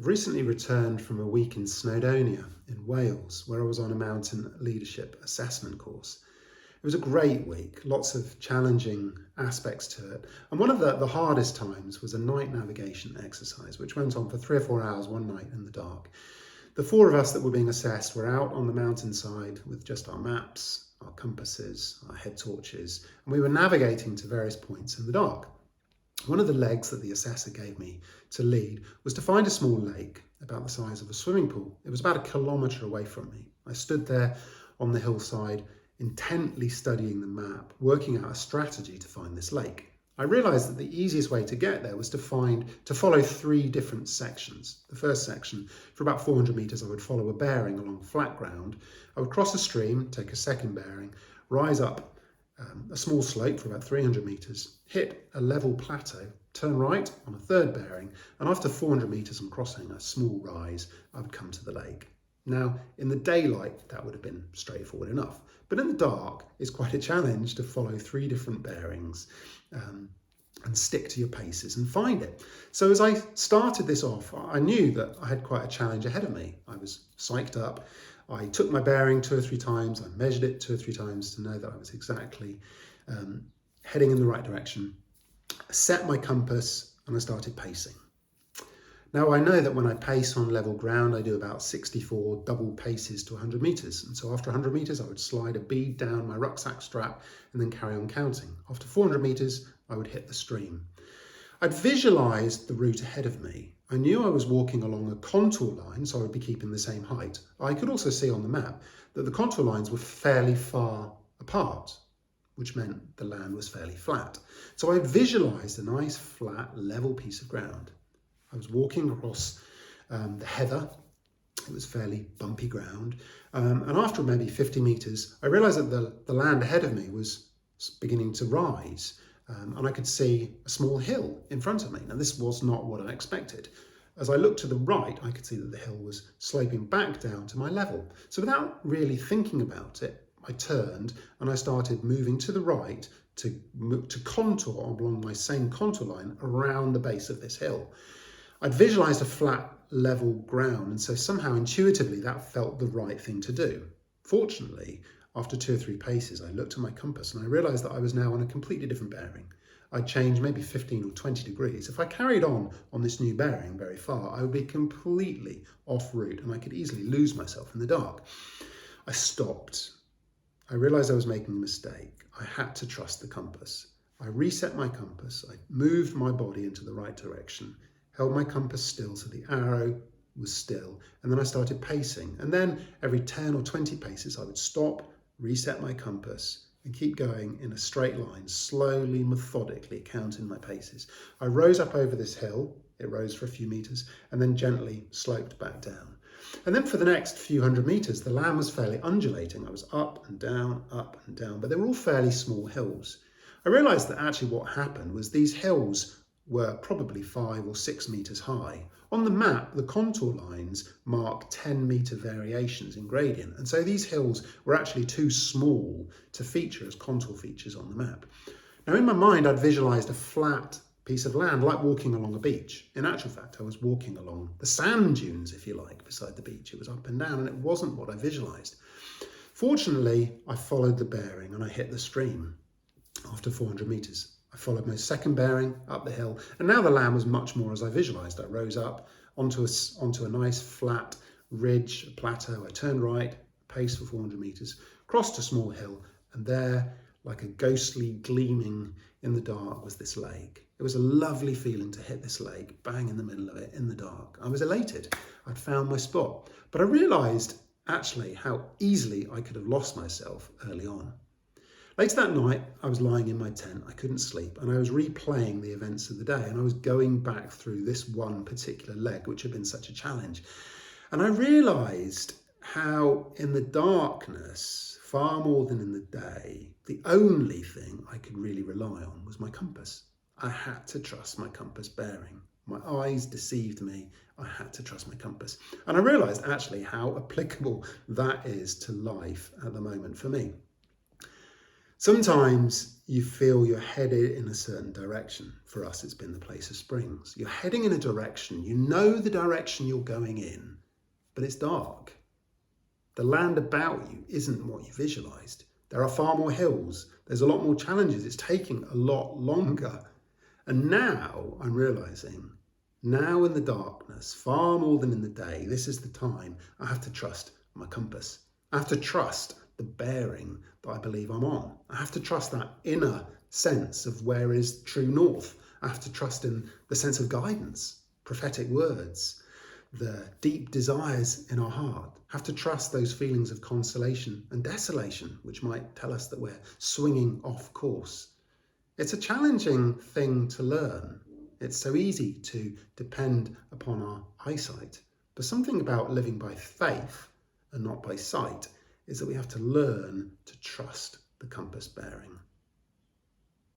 I've recently returned from a week in Snowdonia in Wales, where I was on a mountain leadership assessment course. It was a great week, lots of challenging aspects to it. And one of the hardest times was a night navigation exercise, which went on for 3 or 4 hours one night in the dark. The four of us that were being assessed were out on the mountainside with just our maps, our compasses, our head torches, and we were navigating to various points in the dark. One of the legs that the assessor gave me to lead was to find a small lake about the size of a swimming pool. It was about 1 kilometre away from me. I stood there on the hillside, intently studying the map, working out a strategy to find this lake. I realised that the easiest way to get there was to follow 3 different sections. The first section, for about 400 metres, I would follow a bearing along flat ground. I would cross a stream, take a second bearing, rise up a small slope for about 300 metres, hit a level plateau, turn right on a third bearing, and after 400 metres and crossing a small rise, I would come to the lake. Now, in the daylight, that would have been straightforward enough. But in the dark, it's quite a challenge to follow 3 different bearings and stick to your paces and find it. So as I started this off, I knew that I had quite a challenge ahead of me. I was psyched up. I took my bearing 2 or 3 times. I measured it 2 or 3 times to know that I was exactly heading in the right direction. I set my compass and I started pacing. Now I know that when I pace on level ground, I do about 64 double paces to 100 metres. And so after 100 metres, I would slide a bead down my rucksack strap and then carry on counting. After 400 metres, I would hit the stream. I'd visualised the route ahead of me. I knew I was walking along a contour line, so I would be keeping the same height. I could also see on the map that the contour lines were fairly far apart, which meant the land was fairly flat. So I visualised a nice, flat, level piece of ground. I was walking across the heather. It was fairly bumpy ground. And after maybe 50 metres, I realised that the land ahead of me was beginning to rise. And I could see a small hill in front of me. Now, this was not what I expected. As I looked to the right, I could see that the hill was sloping back down to my level. So without really thinking about it, I turned and I started moving to the right to contour along my same contour line around the base of this hill. I'd visualised a flat, level ground, and so somehow intuitively that felt the right thing to do. Fortunately, after 2 or 3 paces, I looked at my compass and I realised that I was now on a completely different bearing. I'd changed maybe 15 or 20 degrees. If I carried on this new bearing very far, I would be completely off route and I could easily lose myself in the dark. I stopped. I realised I was making a mistake. I had to trust the compass. I reset my compass. I moved my body into the right direction, held my compass still so the arrow was still, and then I started pacing. And then every 10 or 20 paces, I would stop, reset my compass, and keep going in a straight line, slowly, methodically counting my paces. I rose up over this hill. It rose for a few metres and then gently sloped back down. And then for the next few hundred metres, the land was fairly undulating. I was up and down, but they were all fairly small hills. I realised that actually what happened was these hills were probably 5 or 6 metres high. On the map, the contour lines mark 10-metre variations in gradient, and so these hills were actually too small to feature as contour features on the map. Now in my mind, I'd visualised a flat piece of land like walking along a beach. In actual fact, I was walking along the sand dunes, if you like, beside the beach. It was up and down, and it wasn't what I visualised. Fortunately, I followed the bearing and I hit the stream after 400 metres. I followed my second bearing up the hill, and now the land was much more as I visualised. I rose up onto a nice flat ridge, a plateau. I turned right, paced for 400 metres, crossed a small hill, and there, like a ghostly gleaming in the dark, was this lake. It was a lovely feeling to hit this lake, bang in the middle of it, in the dark. I was elated. I'd found my spot. But I realised, actually, how easily I could have lost myself early on. Later that night, I was lying in my tent. I couldn't sleep, and I was replaying the events of the day, and I was going back through this one particular leg, which had been such a challenge. And I realised how in the darkness, far more than in the day, the only thing I could really rely on was my compass. I had to trust my compass bearing. My eyes deceived me. I had to trust my compass. And I realised actually how applicable that is to life at the moment for me. Sometimes you feel you're headed in a certain direction. For us, it's been the Place of Springs. You're heading in a direction, you know the direction you're going in, but it's dark. The land about you isn't what you visualized. There are far more hills. There's a lot more challenges. It's taking a lot longer. And now I'm realizing, now in the darkness, far more than in the day, this is the time I have to trust my compass. I have to trust the bearing that I believe I'm on. I have to trust that inner sense of where is true north. I have to trust in the sense of guidance, prophetic words, the deep desires in our heart. Have to trust those feelings of consolation and desolation, which might tell us that we're swinging off course. It's a challenging thing to learn. It's so easy to depend upon our eyesight. But something about living by faith and not by sight is that we have to learn to trust the compass bearing.